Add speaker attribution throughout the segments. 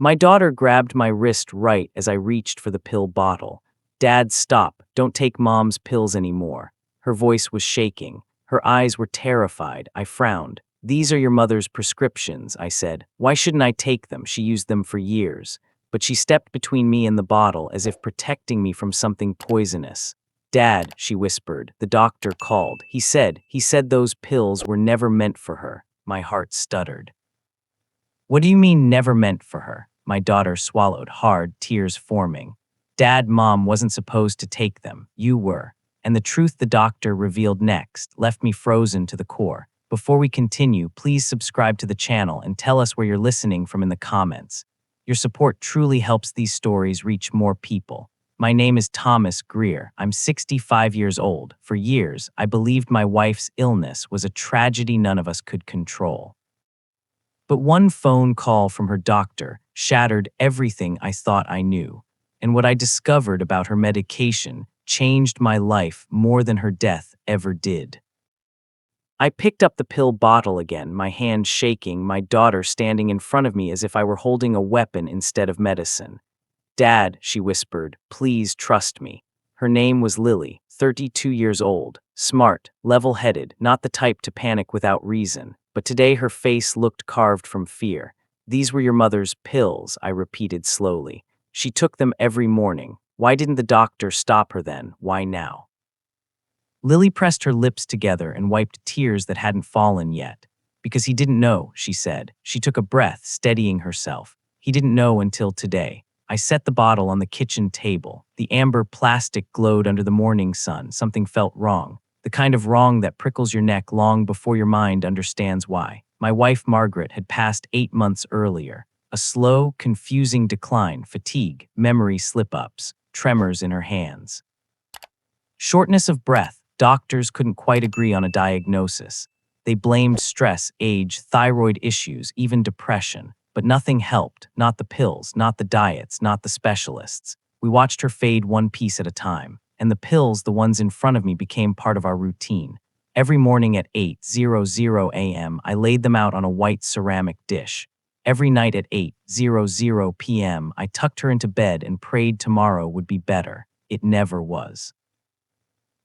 Speaker 1: My daughter grabbed my wrist right as I reached for the pill bottle. Dad, stop. Don't take Mom's pills anymore. Her voice was shaking. Her eyes were terrified. I frowned. These are your mother's prescriptions, I said. Why shouldn't I take them? She used them for years. But she stepped between me and the bottle as if protecting me from something poisonous. Dad, she whispered. The doctor called. He said those pills were never meant for her. My heart stuttered. What do you mean never meant for her? My daughter swallowed hard, tears forming. Dad, Mom wasn't supposed to take them. You were. And the truth the doctor revealed next left me frozen to the core. Before we continue, please subscribe to the channel and tell us where you're listening from in the comments. Your support truly helps these stories reach more people. My name is Thomas Greer. I'm 65 years old. For years, I believed my wife's illness was a tragedy none of us could control. But one phone call from her doctor shattered everything I thought I knew. And what I discovered about her medication changed my life more than her death ever did. I picked up the pill bottle again, my hand shaking, my daughter standing in front of me as if I were holding a weapon instead of medicine. Dad, she whispered, please trust me. Her name was Lily, 32 years old, smart, level-headed, not the type to panic without reason. But today her face looked carved from fear. These were your mother's pills, I repeated slowly. She took them every morning. Why didn't the doctor stop her then? Why now? Lily pressed her lips together and wiped tears that hadn't fallen yet. Because he didn't know, she said. She took a breath, steadying herself. He didn't know until today. I set the bottle on the kitchen table. The amber plastic glowed under the morning sun. Something felt wrong. The kind of wrong that prickles your neck long before your mind understands why. My wife, Margaret, had passed 8 months earlier. A slow, confusing decline, fatigue, memory slip-ups, tremors in her hands. Shortness of breath. Doctors couldn't quite agree on a diagnosis. They blamed stress, age, thyroid issues, even depression. But nothing helped. Not the pills, not the diets, not the specialists. We watched her fade one piece at a time. And the pills, the ones in front of me, became part of our routine. Every morning at 8:00 a.m., I laid them out on a white ceramic dish. Every night at 8:00 p.m., I tucked her into bed and prayed tomorrow would be better. It never was.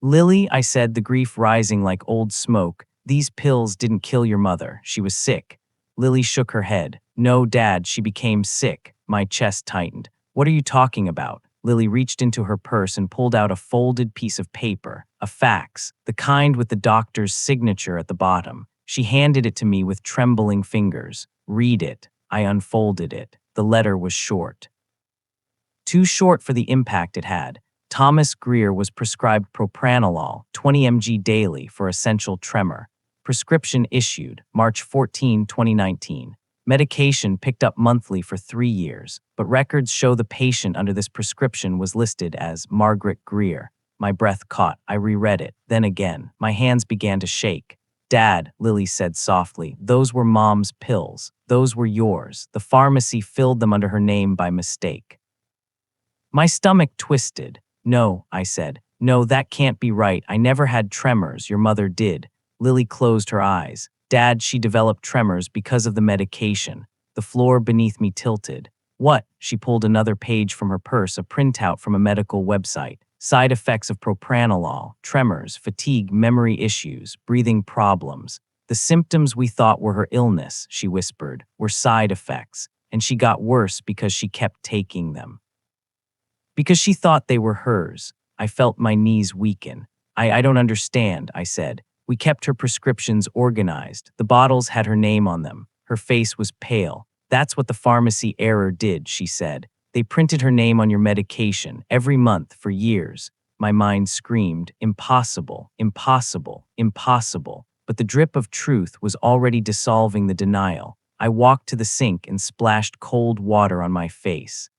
Speaker 1: Lily, I said, the grief rising like old smoke, these pills didn't kill your mother. She was sick. Lily shook her head. No, Dad, she became sick. My chest tightened. What are you talking about? Lily reached into her purse and pulled out a folded piece of paper, a fax, the kind with the doctor's signature at the bottom. She handed it to me with trembling fingers. Read it. I unfolded it. The letter was short. Too short for the impact it had. Thomas Greer was prescribed propranolol, 20 mg daily for essential tremor. Prescription issued, March 14, 2019. Medication picked up monthly for 3 years, but records show the patient under this prescription was listed as Margaret Greer. My breath caught. I reread it. Then again. My hands began to shake. Dad, Lily said softly, those were Mom's pills. Those were yours. The pharmacy filled them under her name by mistake. My stomach twisted. No, I said. No, that can't be right. I never had tremors. Your mother did. Lily closed her eyes. Dad, she developed tremors because of the medication. The floor beneath me tilted. What? She pulled another page from her purse, a printout from a medical website. Side effects of propranolol, tremors, fatigue, memory issues, breathing problems. The symptoms we thought were her illness, she whispered, were side effects, and she got worse because she kept taking them. Because she thought they were hers. I felt my knees weaken. I don't understand, I said. We kept her prescriptions organized. The bottles had her name on them. Her face was pale. That's what the pharmacy error did, she said. They printed her name on your medication every month for years. My mind screamed, impossible, impossible, impossible. But the drip of truth was already dissolving the denial. I walked to the sink and splashed cold water on my face.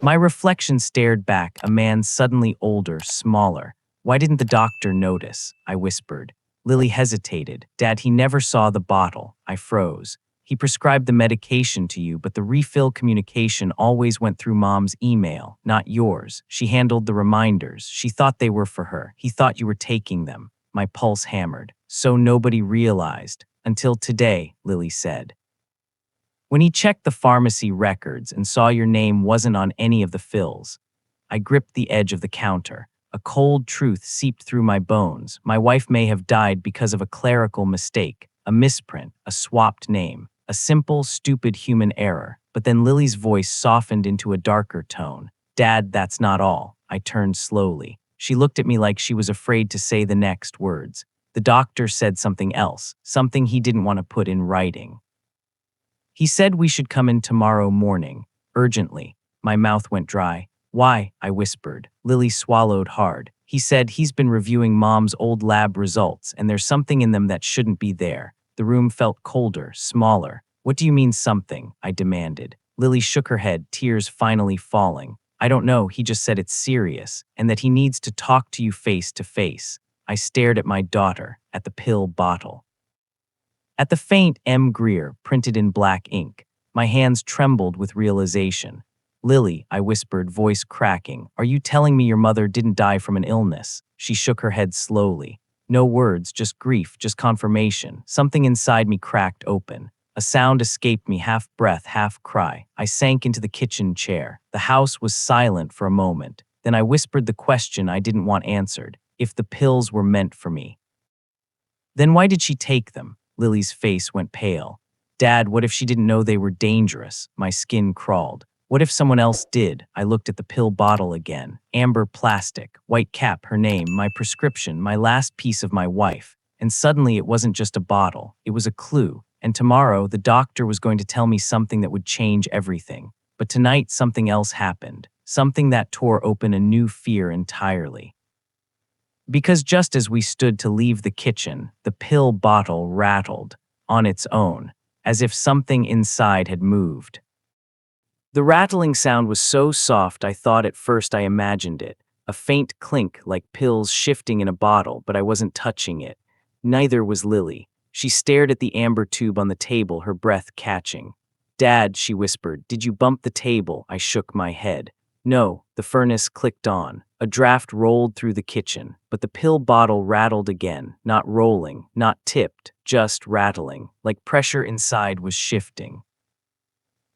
Speaker 1: My reflection stared back, a man suddenly older, smaller. Why didn't the doctor notice? I whispered. Lily hesitated. Dad, he never saw the bottle. I froze. He prescribed the medication to you, but the refill communication always went through Mom's email, not yours. She handled the reminders. She thought they were for her. He thought you were taking them. My pulse hammered. So nobody realized. Until today, Lily said. When he checked the pharmacy records and saw your name wasn't on any of the fills. I gripped the edge of the counter. A cold truth seeped through my bones. My wife may have died because of a clerical mistake, a misprint, a swapped name, a simple, stupid human error. But then Lily's voice softened into a darker tone. Dad, that's not all. I turned slowly. She looked at me like she was afraid to say the next words. The doctor said something else, something he didn't want to put in writing. He said we should come in tomorrow morning, urgently. My mouth went dry. Why? I whispered. Lily swallowed hard. He said he's been reviewing Mom's old lab results and there's something in them that shouldn't be there. The room felt colder, smaller. What do you mean something? I demanded. Lily shook her head, tears finally falling. I don't know, he just said it's serious and that he needs to talk to you face to face. I stared at my daughter, at the pill bottle. At the faint M. Greer printed in black ink. My hands trembled with realization. Lily, I whispered, voice cracking, are you telling me your mother didn't die from an illness? She shook her head slowly. No words, just grief, just confirmation. Something inside me cracked open. A sound escaped me, half breath, half cry. I sank into the kitchen chair. The house was silent for a moment. Then I whispered the question I didn't want answered. If the pills were meant for me. Then why did she take them? Lily's face went pale. Dad, what if she didn't know they were dangerous? My skin crawled. What if someone else did? I looked at the pill bottle again. Amber plastic, white cap, her name, my prescription, my last piece of my wife. And suddenly it wasn't just a bottle. It was a clue. And tomorrow the doctor was going to tell me something that would change everything. But tonight something else happened. Something that tore open a new fear entirely. Because just as we stood to leave the kitchen, the pill bottle rattled, on its own, as if something inside had moved. The rattling sound was so soft I thought at first I imagined it, a faint clink like pills shifting in a bottle, but I wasn't touching it. Neither was Lily. She stared at the amber tube on the table, her breath catching. Dad, she whispered, did you bump the table? I shook my head. No, the furnace clicked on. A draft rolled through the kitchen, but the pill bottle rattled again, not rolling, not tipped, just rattling, like pressure inside was shifting.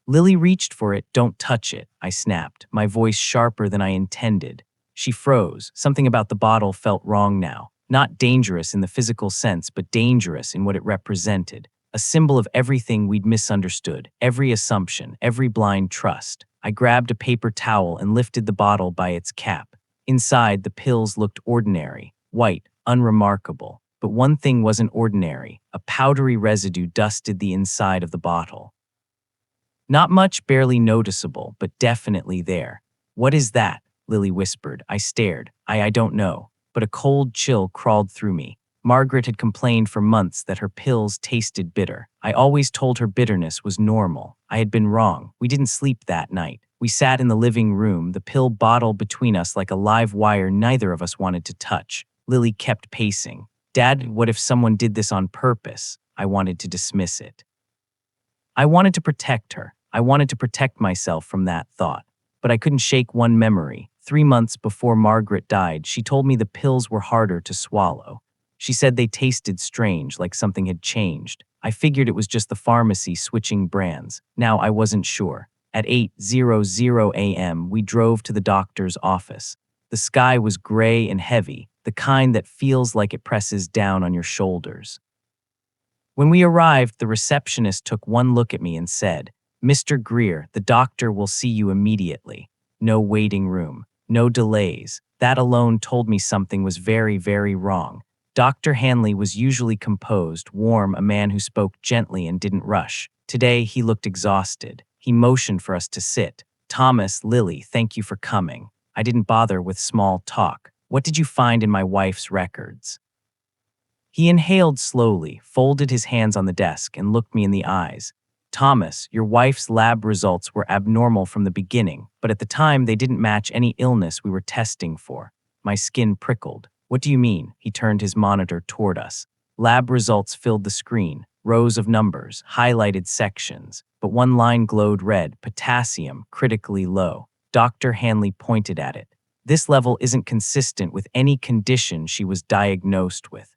Speaker 1: Lily reached for it. Don't touch it, I snapped, my voice sharper than I intended. She froze. Something about the bottle felt wrong now. Not dangerous in the physical sense, but dangerous in what it represented. A symbol of everything we'd misunderstood, every assumption, every blind trust. I grabbed a paper towel and lifted the bottle by its cap. Inside, the pills looked ordinary, white, unremarkable. But one thing wasn't ordinary. A powdery residue dusted the inside of the bottle. Not much, barely noticeable, but definitely there. What is that? Lily whispered. I stared. I don't know. But a cold chill crawled through me. Margaret had complained for months that her pills tasted bitter. I always told her bitterness was normal. I had been wrong. We didn't sleep that night. We sat in the living room, the pill bottle between us like a live wire neither of us wanted to touch. Lily kept pacing. Dad, what if someone did this on purpose? I wanted to dismiss it. I wanted to protect her. I wanted to protect myself from that thought. But I couldn't shake one memory. 3 months before Margaret died, she told me the pills were harder to swallow. She said they tasted strange, like something had changed. I figured it was just the pharmacy switching brands. Now I wasn't sure. At 8:00 a.m., we drove to the doctor's office. The sky was gray and heavy, the kind that feels like it presses down on your shoulders. When we arrived, the receptionist took one look at me and said, Mr. Greer, the doctor will see you immediately. No waiting room, no delays. That alone told me something was very, very wrong. Dr. Hanley was usually composed, warm, a man who spoke gently and didn't rush. Today, he looked exhausted. He motioned for us to sit. Thomas, Lily, thank you for coming. I didn't bother with small talk. What did you find in my wife's records? He inhaled slowly, folded his hands on the desk, and looked me in the eyes. Thomas, your wife's lab results were abnormal from the beginning, but at the time they didn't match any illness we were testing for. My skin prickled. What do you mean? He turned his monitor toward us. Lab results filled the screen, rows of numbers, highlighted sections, but one line glowed red, potassium, critically low. Dr. Hanley pointed at it. This level isn't consistent with any condition she was diagnosed with.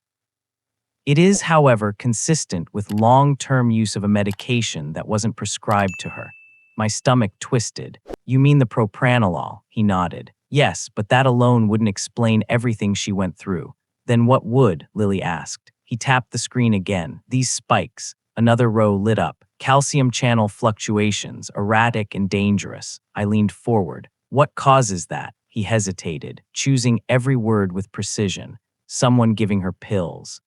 Speaker 1: It is, however, consistent with long-term use of a medication that wasn't prescribed to her. My stomach twisted. You mean the propranolol? He nodded. Yes, but that alone wouldn't explain everything she went through. Then what would? Lily asked. He tapped the screen again. These spikes. Another row lit up. Calcium channel fluctuations, erratic and dangerous. I leaned forward. What causes that? He hesitated, choosing every word with precision. Someone giving her pills.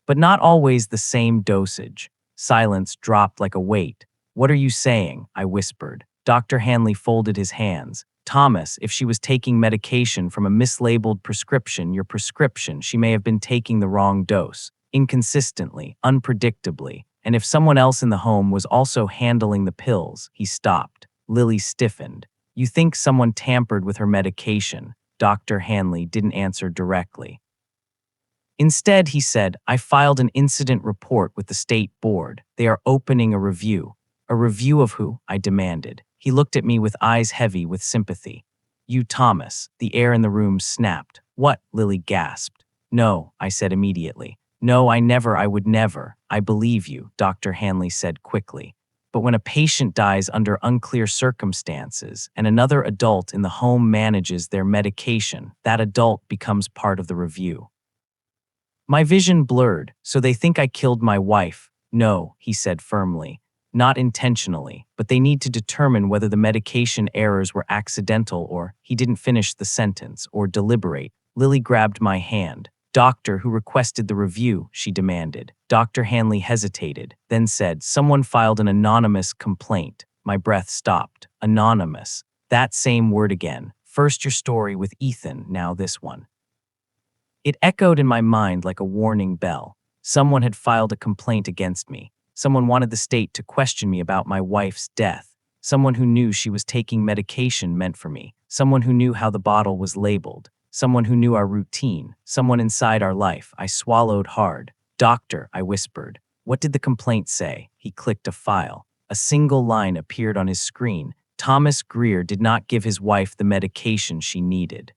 Speaker 1: But not always the same dosage. Silence dropped like a weight. What are you saying? I whispered. Dr. Hanley folded his hands. Thomas, if she was taking medication from a mislabeled prescription, your prescription, she may have been taking the wrong dose, inconsistently, unpredictably. And if someone else in the home was also handling the pills, he stopped. Lily stiffened. You think someone tampered with her medication? Dr. Hanley didn't answer directly. Instead, he said, I filed an incident report with the state board. They are opening a review. A review of who? I demanded. He looked at me with eyes heavy with sympathy. You, Thomas. The air in the room snapped. What? Lily gasped. No, I said immediately. No, I would never. I believe you, Dr. Hanley said quickly. But when a patient dies under unclear circumstances and another adult in the home manages their medication, that adult becomes part of the review. My vision blurred, so they think I killed my wife. No, he said firmly. Not intentionally, but they need to determine whether the medication errors were accidental or, he didn't finish the sentence, or deliberate. Lily grabbed my hand. Doctor, who requested the review? She demanded. Dr. Hanley hesitated, then said, someone filed an anonymous complaint. My breath stopped. Anonymous. That same word again. First your story with Ethan, now this one. It echoed in my mind like a warning bell. Someone had filed a complaint against me. Someone wanted the state to question me about my wife's death. Someone who knew she was taking medication meant for me. Someone who knew how the bottle was labeled. Someone who knew our routine. Someone inside our life. I swallowed hard. Doctor, I whispered. What did the complaint say? He clicked a file. A single line appeared on his screen. Thomas Greer did not give his wife the medication she needed.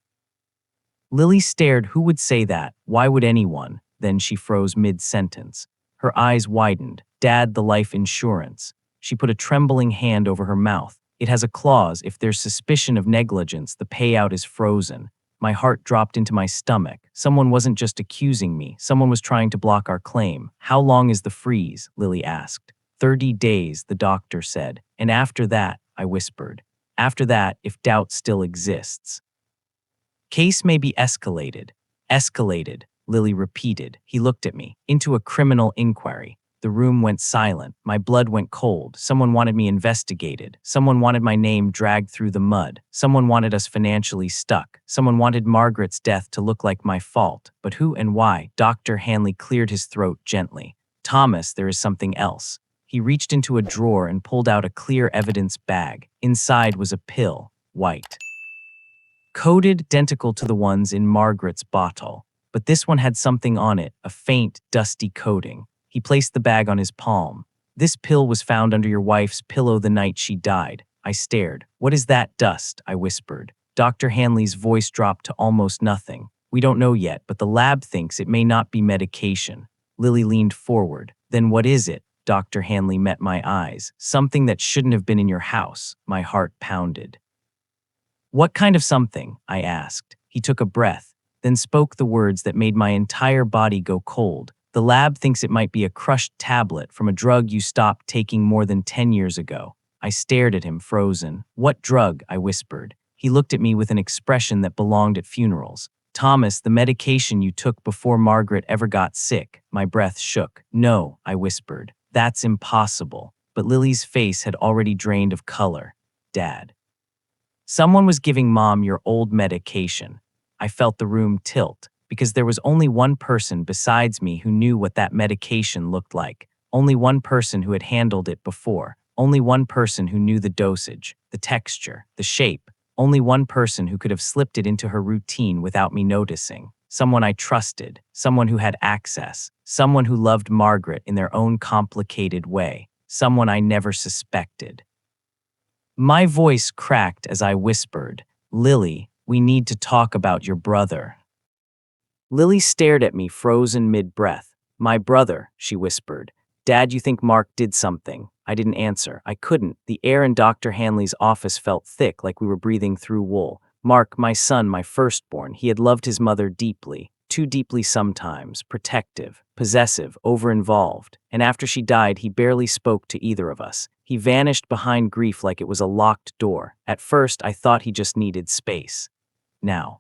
Speaker 1: Lily stared. Who would say that? Why would anyone? Then she froze mid-sentence. Her eyes widened. Dad, the life insurance. She put a trembling hand over her mouth. It has a clause. If there's suspicion of negligence, the payout is frozen. My heart dropped into my stomach. Someone wasn't just accusing me. Someone was trying to block our claim. How long is the freeze? Lily asked. 30 days, the doctor said. And after that, I whispered. After that, if doubt still exists. Case may be escalated. Escalated, Lily repeated. He looked at me. Into a criminal inquiry. The room went silent. My blood went cold. Someone wanted me investigated. Someone wanted my name dragged through the mud. Someone wanted us financially stuck. Someone wanted Margaret's death to look like my fault. But who and why? Dr. Hanley cleared his throat gently. Thomas, there is something else. He reached into a drawer and pulled out a clear evidence bag. Inside was a pill, white. Coated, identical to the ones in Margaret's bottle. But this one had something on it, a faint, dusty coating. He placed the bag on his palm. This pill was found under your wife's pillow the night she died. I stared. What is that dust? I whispered. Dr. Hanley's voice dropped to almost nothing. We don't know yet, but the lab thinks it may not be medication. Lily leaned forward. Then what is it? Dr. Hanley met my eyes. Something that shouldn't have been in your house. My heart pounded. What kind of something? I asked. He took a breath, then spoke the words that made my entire body go cold. The lab thinks it might be a crushed tablet from a drug you stopped taking more than 10 years ago. I stared at him, frozen. What drug? I whispered. He looked at me with an expression that belonged at funerals. Thomas, the medication you took before Margaret ever got sick. My breath shook. No, I whispered. That's impossible. But Lily's face had already drained of color. Dad. Someone was giving Mom your old medication. I felt the room tilt, because there was only one person besides me who knew what that medication looked like. Only one person who had handled it before. Only one person who knew the dosage, the texture, the shape. Only one person who could have slipped it into her routine without me noticing. Someone I trusted, someone who had access, someone who loved Margaret in their own complicated way, someone I never suspected. My voice cracked as I whispered, Lily, we need to talk about your brother. Lily stared at me, frozen mid-breath. My brother, she whispered. Dad, you think Mark did something? I didn't answer. I couldn't. The air in Dr. Hanley's office felt thick, like we were breathing through wool. Mark, my son, my firstborn, he had loved his mother deeply. Too deeply sometimes, protective, possessive, over-involved. And after she died, he barely spoke to either of us. He vanished behind grief like it was a locked door. At first, I thought he just needed space. Now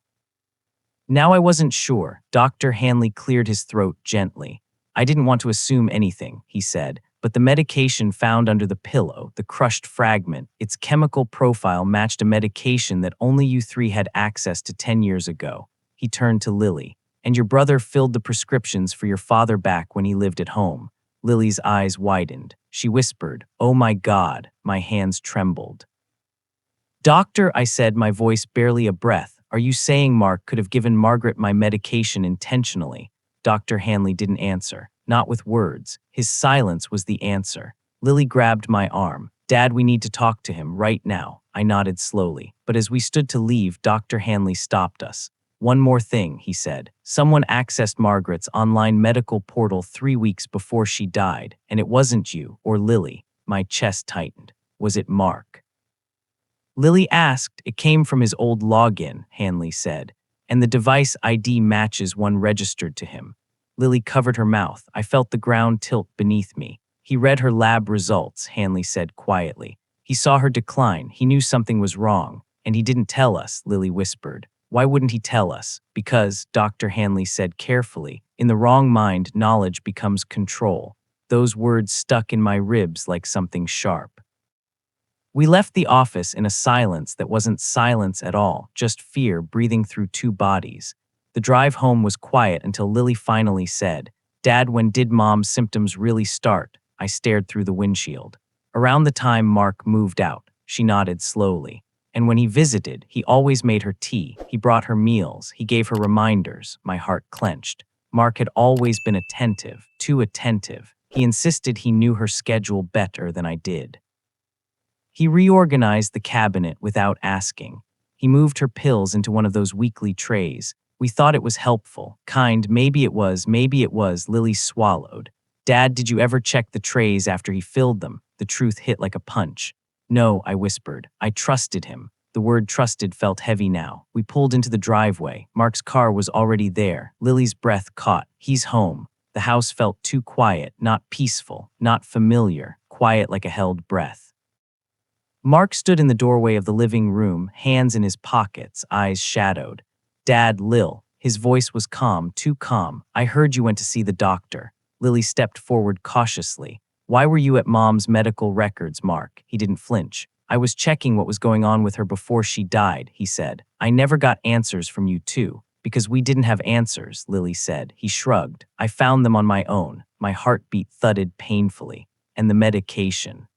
Speaker 1: I wasn't sure. Dr. Hanley cleared his throat gently. I didn't want to assume anything, he said, but the medication found under the pillow, the crushed fragment, its chemical profile matched a medication that only you three had access to 10 years ago. He turned to Lily. And your brother filled the prescriptions for your father back when he lived at home. Lily's eyes widened. She whispered, "Oh my God," my hands trembled. "Doctor," I said, my voice barely a breath, "are you saying Mark could have given Margaret my medication intentionally?" Dr. Hanley didn't answer, not with words. His silence was the answer. Lily grabbed my arm. "Dad, we need to talk to him right now." I nodded slowly, but as we stood to leave, Dr. Hanley stopped us. "One more thing," he said. "Someone accessed Margaret's online medical portal 3 weeks before she died, and it wasn't you or Lily." My chest tightened. "Was it Mark?" Lily asked. "It came from his old login," Hanley said, "and the device ID matches one registered to him." Lily covered her mouth. I felt the ground tilt beneath me. "He read her lab results," Hanley said quietly. "He saw her decline. He knew something was wrong. And he didn't tell us," Lily whispered. "Why wouldn't he tell us?" "Because," Dr. Hanley said carefully, "in the wrong mind, knowledge becomes control." Those words stuck in my ribs like something sharp. We left the office in a silence that wasn't silence at all, just fear breathing through two bodies. The drive home was quiet until Lily finally said, "Dad, when did Mom's symptoms really start?" I stared through the windshield. "Around the time Mark moved out." She nodded slowly. "And when he visited, he always made her tea. He brought her meals. He gave her reminders." My heart clenched. Mark had always been attentive, too attentive. He insisted he knew her schedule better than I did. He reorganized the cabinet without asking. He moved her pills into one of those weekly trays. We thought it was helpful. Kind, maybe it was, Lily swallowed. "Dad, did you ever check the trays after he filled them?" The truth hit like a punch. "No," I whispered. I trusted him. The word trusted felt heavy now. We pulled into the driveway. Mark's car was already there. Lily's breath caught. "He's home." The house felt too quiet, not peaceful, not familiar, quiet like a held breath. Mark stood in the doorway of the living room, hands in his pockets, eyes shadowed. "Dad, Lil." His voice was calm, too calm. "I heard you went to see the doctor." Lily stepped forward cautiously. "Why were you at Mom's medical records, Mark?" He didn't flinch. "I was checking what was going on with her before she died," he said. "I never got answers from you too." "Because we didn't have answers," Lily said. He shrugged. "I found them on my own." My heartbeat thudded painfully. "And the medication?"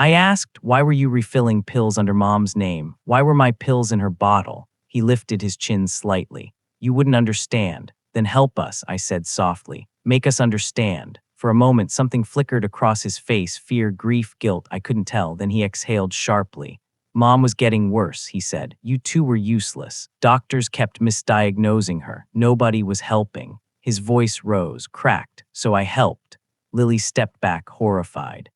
Speaker 1: I asked, "Why were you refilling pills under Mom's name? Why were my pills in her bottle?" He lifted his chin slightly. "You wouldn't understand." "Then help us," I said softly. "Make us understand." For a moment, something flickered across his face, fear, grief, guilt, I couldn't tell. Then he exhaled sharply. "Mom was getting worse," he said. "You two were useless. Doctors kept misdiagnosing her. Nobody was helping." His voice rose, cracked. "So I helped." Lily stepped back, horrified.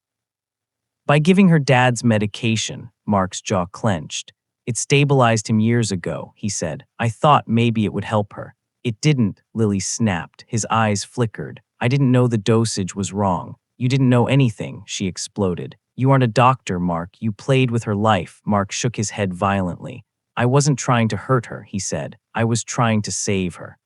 Speaker 1: "By giving her Dad's medication." Mark's jaw clenched. "It stabilized him years ago," he said. "I thought maybe it would help her." "It didn't," Lily snapped. His eyes flickered. "I didn't know the dosage was wrong." "You didn't know anything," she exploded. "You aren't a doctor, Mark. You played with her life." Mark shook his head violently. "I wasn't trying to hurt her," he said. "I was trying to save her."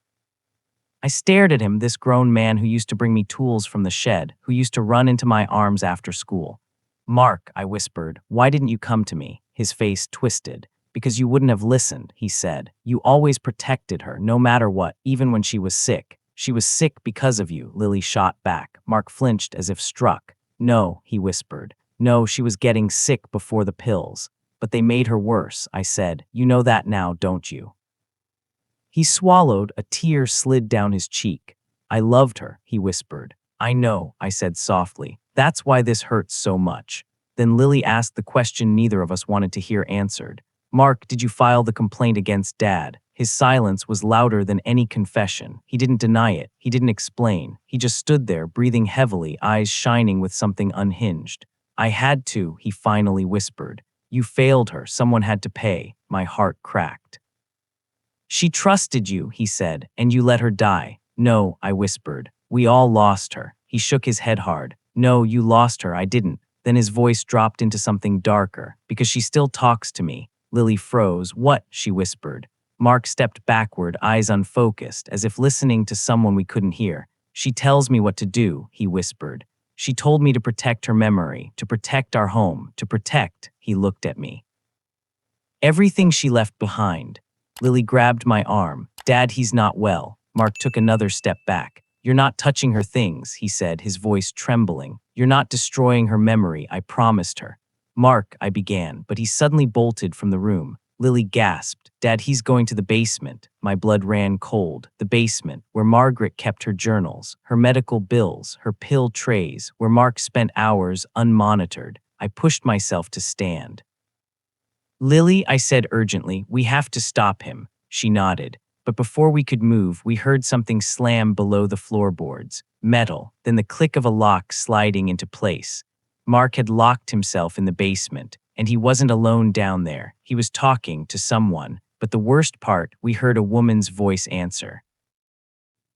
Speaker 1: I stared at him, this grown man who used to bring me tools from the shed, who used to run into my arms after school. "Mark," I whispered, "why didn't you come to me?" His face twisted. "Because you wouldn't have listened," he said. "You always protected her, no matter what, even when she was sick." "She was sick because of you," Lily shot back. Mark flinched as if struck. "No," he whispered. "No, she was getting sick before the pills. But they made her worse," I said. "You know that now, don't you?" He swallowed. A tear slid down his cheek. "I loved her," he whispered. "I know," I said softly. "That's why this hurts so much." Then Lily asked the question neither of us wanted to hear answered. "Mark, did you file the complaint against Dad?" His silence was louder than any confession. He didn't deny it. He didn't explain. He just stood there, breathing heavily, eyes shining with something unhinged. I had to, he finally whispered. You failed her. Someone had to pay. My heart cracked. She trusted you, he said, and you let her die. No, I whispered. We all lost her. He shook his head hard. No, you lost her. I didn't. Then his voice dropped into something darker. Because she still talks to me. Lily froze. What? She whispered. Mark stepped backward, eyes unfocused, as if listening to someone we couldn't hear. She tells me what to do, he whispered. She told me to protect her memory, to protect our home, to protect, he looked at me. Everything she left behind. Lily grabbed my arm. Dad, he's not well. Mark took another step back. You're not touching her things, he said, his voice trembling. You're not destroying her memory, I promised her. Mark, I began, but he suddenly bolted from the room. Lily gasped. Dad, he's going to the basement. My blood ran cold. The basement, where Margaret kept her journals, her medical bills, her pill trays, where Mark spent hours unmonitored. I pushed myself to stand. Lily, I said urgently, we have to stop him. She nodded. But before we could move, we heard something slam below the floorboards. Metal, then the click of a lock sliding into place. Mark had locked himself in the basement, and he wasn't alone down there. He was talking to someone, but the worst part, we heard a woman's voice answer.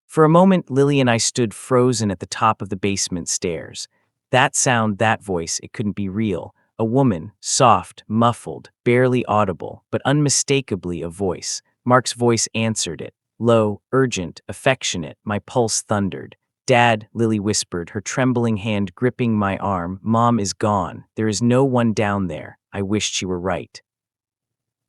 Speaker 1: For a moment, Lily and I stood frozen at the top of the basement stairs. That sound, that voice, it couldn't be real. A woman, soft, muffled, barely audible, but unmistakably a voice. Mark's voice answered it. Low, urgent, affectionate, my pulse thundered. Dad, Lily whispered, her trembling hand gripping my arm, Mom is gone. There is no one down there. I wished she were right.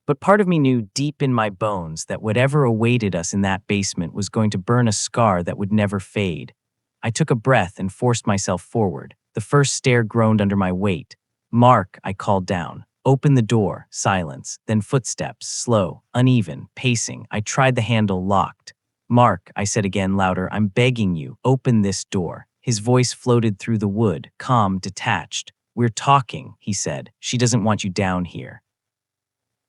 Speaker 1: But part of me knew deep in my bones that whatever awaited us in that basement was going to burn a scar that would never fade. I took a breath and forced myself forward. The first stair groaned under my weight. Mark, I called down. Open the door. Silence. Then footsteps, slow, uneven, pacing. I tried the handle, locked. Mark, I said again louder, I'm begging you, open this door. His voice floated through the wood, calm, detached. We're talking, he said. She doesn't want you down here.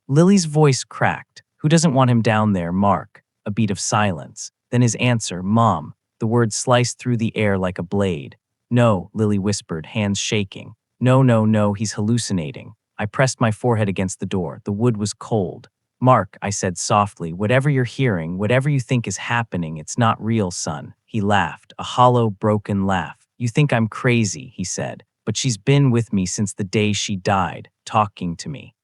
Speaker 1: Lily's voice cracked. Who doesn't want him down there, Mark? A beat of silence. Then his answer, Mom. The word sliced through the air like a blade. No, Lily whispered, hands shaking. No, he's hallucinating. I pressed my forehead against the door. The wood was cold. Mark, I said softly, whatever you're hearing, whatever you think is happening, it's not real, son. He laughed, a hollow, broken laugh. You think I'm crazy, he said, but she's been with me since the day she died, talking to me.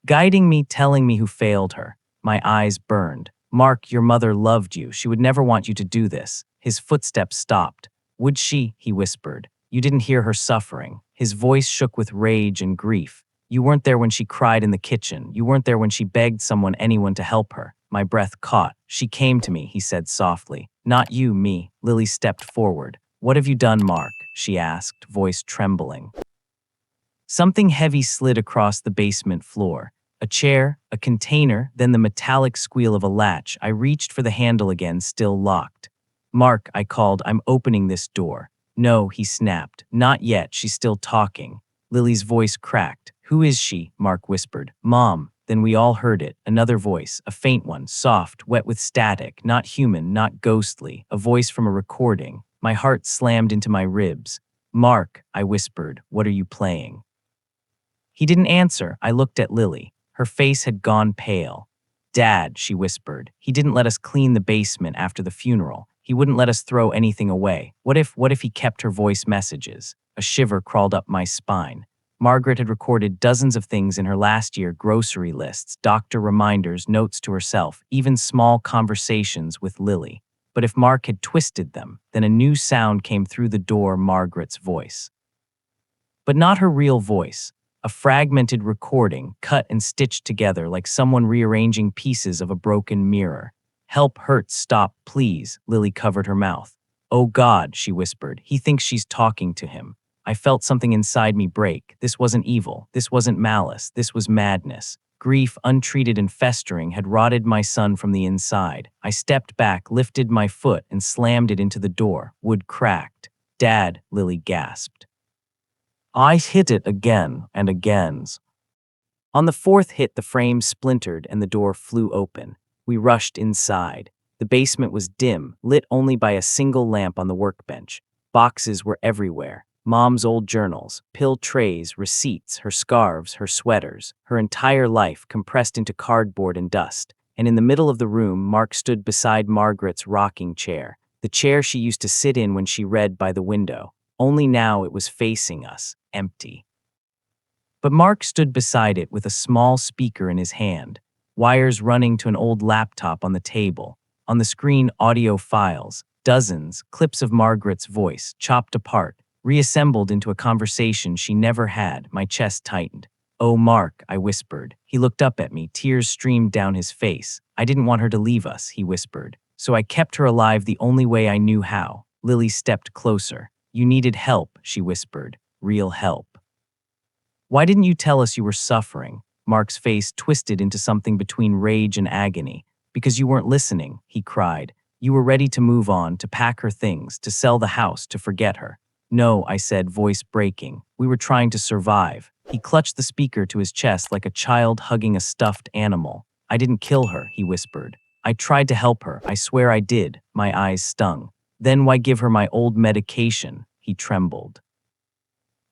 Speaker 1: Guiding me, telling me who failed her. My eyes burned. Mark, your mother loved you. She would never want you to do this. His footsteps stopped. Would she? He whispered. You didn't hear her suffering. His voice shook with rage and grief. You weren't there when she cried in the kitchen. You weren't there when she begged anyone to help her. My breath caught. She came to me, he said softly. Not you, me. Lily stepped forward. What have you done, Mark? She asked, voice trembling. Something heavy slid across the basement floor. A chair, a container, then the metallic squeal of a latch. I reached for the handle again, still locked. Mark, I called, I'm opening this door. No, he snapped. Not yet, she's still talking. Lily's voice cracked. Who is she? Mark whispered. Mom. Then we all heard it. Another voice, a faint one, soft, wet with static, not human, not ghostly, a voice from a recording. My heart slammed into my ribs. Mark, I whispered, what are you playing? He didn't answer. I looked at Lily. Her face had gone pale. Dad, she whispered. He didn't let us clean the basement after the funeral. He wouldn't let us throw anything away. What if he kept her voice messages? A shiver crawled up my spine. Margaret had recorded dozens of things in her last year, grocery lists, doctor reminders, notes to herself, even small conversations with Lily. But if Mark had twisted them, then a new sound came through the door, Margaret's voice. But not her real voice. A fragmented recording, cut and stitched together like someone rearranging pieces of a broken mirror. Help hurts, stop, please, Lily covered her mouth. Oh God, she whispered, he thinks she's talking to him. I felt something inside me break. This wasn't evil. This wasn't malice. This was madness. Grief, untreated and festering, had rotted my son from the inside. I stepped back, lifted my foot, and slammed it into the door. Wood cracked. Dad, Lily gasped. I hit it again and again. On the fourth hit, the frame splintered and the door flew open. We rushed inside. The basement was dim, lit only by a single lamp on the workbench. Boxes were everywhere. Mom's old journals, pill trays, receipts, her scarves, her sweaters, her entire life compressed into cardboard and dust. And in the middle of the room, Mark stood beside Margaret's rocking chair, the chair she used to sit in when she read by the window. Only now it was facing us, empty. But Mark stood beside it with a small speaker in his hand, wires running to an old laptop on the table. On the screen, audio files, dozens, clips of Margaret's voice, chopped apart, reassembled into a conversation she never had. My chest tightened. "Oh, Mark," I whispered. He looked up at me, tears streamed down his face. "I didn't want her to leave us," he whispered. "So I kept her alive the only way I knew how." Lily stepped closer. "You needed help," she whispered. "Real help." "Why didn't you tell us you were suffering?" Mark's face twisted into something between rage and agony. "Because you weren't listening," he cried. "You were ready to move on, to pack her things, to sell the house, to forget her." "No," I said, voice breaking. "We were trying to survive." He clutched the speaker to his chest like a child hugging a stuffed animal. "I didn't kill her," he whispered. "I tried to help her. I swear I did." My eyes stung. "Then why give her my old medication?" He trembled.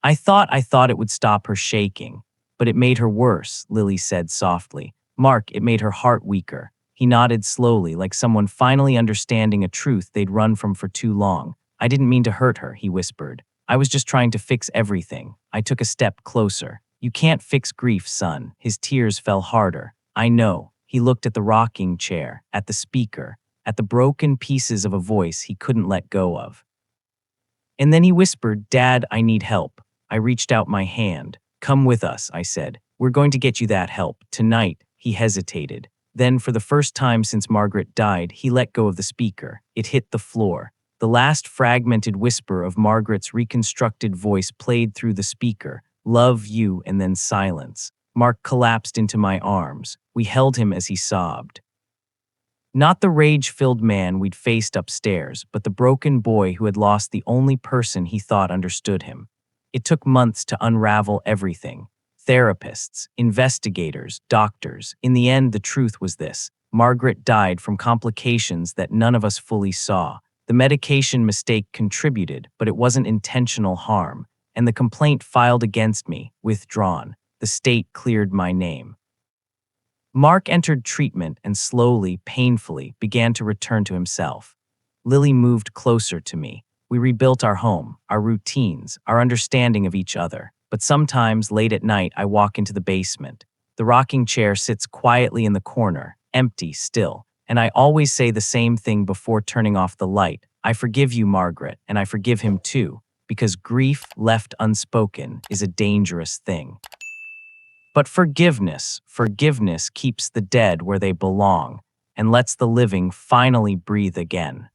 Speaker 1: I thought it would stop her shaking. But it made her worse," Lily said softly. "Mark, it made her heart weaker." He nodded slowly, like someone finally understanding a truth they'd run from for too long. "I didn't mean to hurt her," he whispered. "I was just trying to fix everything." I took a step closer. "You can't fix grief, son." His tears fell harder. "I know." He looked at the rocking chair, at the speaker, at the broken pieces of a voice he couldn't let go of. And then he whispered, "Dad, I need help." I reached out my hand. "Come with us," I said. "We're going to get you that help. Tonight." He hesitated. Then, for the first time since Margaret died, he let go of the speaker. It hit the floor. The last fragmented whisper of Margaret's reconstructed voice played through the speaker. "Love you," and then silence. Mark collapsed into my arms. We held him as he sobbed. Not the rage-filled man we'd faced upstairs, but the broken boy who had lost the only person he thought understood him. It took months to unravel everything. Therapists, investigators, doctors. In the end, the truth was this. Margaret died from complications that none of us fully saw. The medication mistake contributed, but it wasn't intentional harm. And the complaint filed against me, withdrawn. The state cleared my name. Mark entered treatment and slowly, painfully, began to return to himself. Lily moved closer to me. We rebuilt our home, our routines, our understanding of each other. But sometimes, late at night, I walk into the basement. The rocking chair sits quietly in the corner, empty still, and I always say the same thing before turning off the light. "I forgive you, Margaret, and I forgive him too," because grief left unspoken is a dangerous thing. But forgiveness keeps the dead where they belong and lets the living finally breathe again.